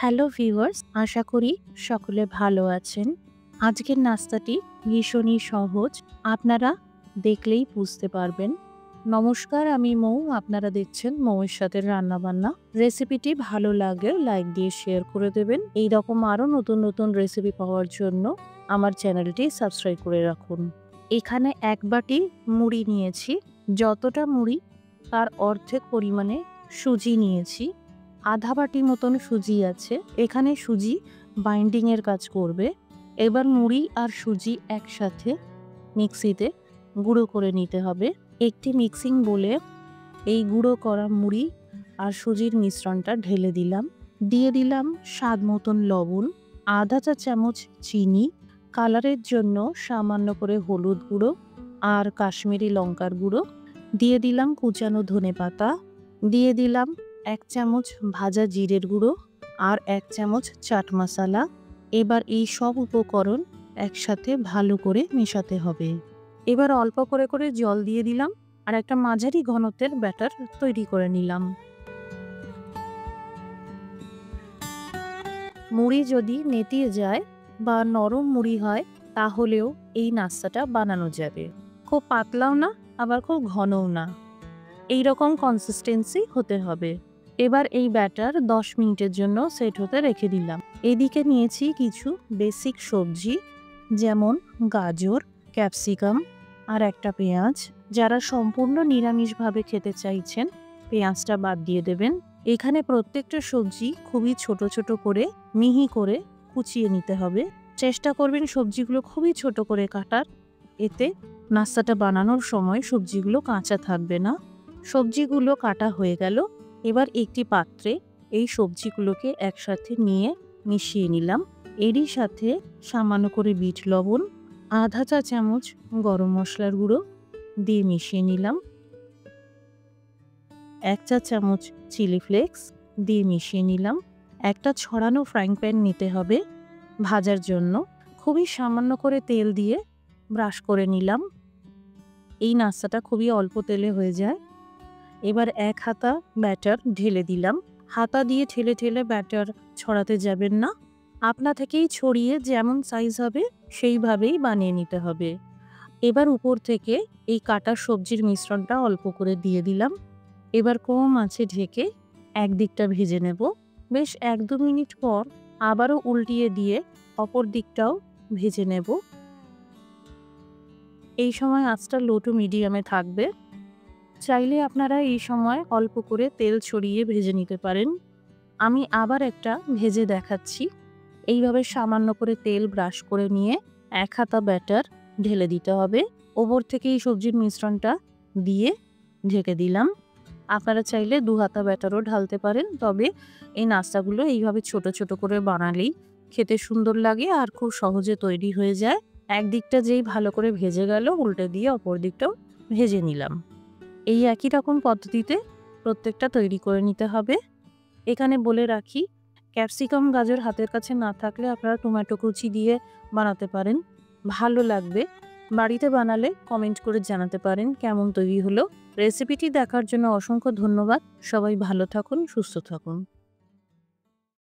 Hello viewers, আশা করি সকলে ভালো আছেন। আজকের নাস্তাটি ভীষণই সহজ, আপনারা দেখলেই বুঝতে পারবেন। নমস্কার, আমি মৌ, আপনারা দেখছেন মৌয়ের সাথে রান্নাবান্না। রেসিপিটি ভালো লাগলে লাইক দিয়ে শেয়ার করে দেবেন। এই রকম আরও নতুন নতুন রেসিপি পাওয়ার জন্য আমার চ্যানেলটি সাবস্ক্রাইব করে রাখুন। এখানে এক বাটি মুড়ি নিয়েছি, যতটা মুড়ি তার অর্ধেক পরিমাণে সুজি নিয়েছি। আধা বাটি মতন সুজি আছে, এখানে সুজি বাইন্ডিংয়ের কাজ করবে। এবার মুড়ি আর সুজি একসাথে মিক্সিতে গুঁড়ো করে নিতে হবে। একটি মিক্সিং বোলে এই গুঁড়ো করা মুড়ি আর সুজির মিশ্রণটা ঢেলে দিলাম। দিয়ে দিলাম স্বাদ মতন লবণ, আধা চা চামচ চিনি, কালারের জন্য সামান্য করে হলুদ গুঁড়ো আর কাশ্মীরি লঙ্কার গুঁড়ো, দিয়ে দিলাম কুচানো ধনেপাতা, দিয়ে দিলাম 1 চামচ ভাজা জিরের গুঁড়ো আর 1 চামচ চাট মশলা। এবার এই সব উপকরণ একসাথে ভালো করে মেশাতে হবে। এবার অল্প করে করে জল দিয়ে দিলাম আর একটা মাঝারি ঘনত্বের ব্যাটার তৈরি করে নিলাম। মুড়ি যদি নেতিয়ে যায় বা নরম মুড়ি হয় তাহলেও এই নাস্তাটা বানানো যাবে। খুব পাতলাও না, আবার খুব ঘনও না, এই রকম কনসিস্টেন্সি হতে হবে। এবার এই ব্যাটার 10 মিনিটের জন্য সেট হতে রেখে দিলাম। এদিকে নিয়েছি কিছু বেসিক সবজি, যেমন গাজর, ক্যাপসিকাম আর একটা পেঁয়াজ। যারা সম্পূর্ণ নিরামিষভাবে খেতে চাইছেন পেঁয়াজটা বাদ দিয়ে দেবেন। এখানে প্রত্যেকটা সবজি খুবই ছোট ছোট করে মিহি করে কুচিয়ে নিতে হবে। চেষ্টা করবেন সবজিগুলো খুবই ছোট করে কাটার, এতে নাস্তাটা বানানোর সময় সবজিগুলো কাঁচা থাকবে না। সবজিগুলো কাটা হয়ে গেল। এবার একটি পাত্রে এই সবজিগুলোকে একসাথে নিয়ে মিশিয়ে নিলাম। এরই সাথে সামান্য করে বিট লবণ, আধা চা চামচ গরম মশলার গুঁড়ো দিয়ে মিশিয়ে নিলাম। 1 চা চামচ চিলি ফ্লেক্স দিয়ে মিশিয়ে নিলাম। একটা ছড়ানো ফ্রাইং প্যান নিতে হবে ভাজার জন্য। খুবই সামান্য করে তেল দিয়ে ব্রাশ করে নিলাম। এই নাস্তাটা খুবই অল্প তেলে হয়ে যায়। এবার 1 হাতা ব্যাটার ঢেলে দিলাম। হাতা দিয়ে ঠেলে ঠেলে ব্যাটার ছড়াতে যাবেন না, আপনা থেকেই ছড়িয়ে যেমন সাইজ হবে সেইভাবেই বানিয়ে নিতে হবে। এবার উপর থেকে এই কাটা সবজির মিশ্রণটা অল্প করে দিয়ে দিলাম। এবার কম আঁচে ঢেকে একদিকটা ভেজে নেব। বেশ 1-2 মিনিট পর আবারও উল্টিয়ে দিয়ে অপর দিকটাও ভেজে নেব। এই সময় আঁচটা লো টু মিডিয়ামে থাকবে। চাইলে আপনারা এই সময় অল্প করে তেল ছড়িয়ে ভেজে নিতে পারেন। আমি আবার একটা ভেজে দেখাচ্ছি। এইভাবে সামান্য করে তেল ব্রাশ করে নিয়ে 1 হাতা ব্যাটার ঢেলে দিতে হবে। ওপর থেকে এই সবজির মিশ্রণটা দিয়ে ঢেকে দিলাম। আপনারা চাইলে 2 হাতা ব্যাটারও ঢালতে পারেন, তবে এই নাস্তাগুলো এইভাবে ছোট ছোট করে বানালেই খেতে সুন্দর লাগে আর খুব সহজে তৈরি হয়ে যায়। একদিকটা যেই ভালো করে ভেজে গেল, উল্টে দিয়ে অপর দিকটাও ভেজে নিলাম। এই একই রকম পদ্ধতিতে প্রত্যেকটা তৈরি করে নিতে হবে। এখানে বলে রাখি, ক্যাপসিকাম গাজর হাতের কাছে না থাকলে আপনারা টমেটো কুচি দিয়ে বানাতে পারেন, ভালো লাগবে। বাড়িতে বানালে কমেন্ট করে জানাতে পারেন কেমন তৈরি হলো। রেসিপিটি দেখার জন্য অসংখ্য ধন্যবাদ। সবাই ভালো থাকুন, সুস্থ থাকুন।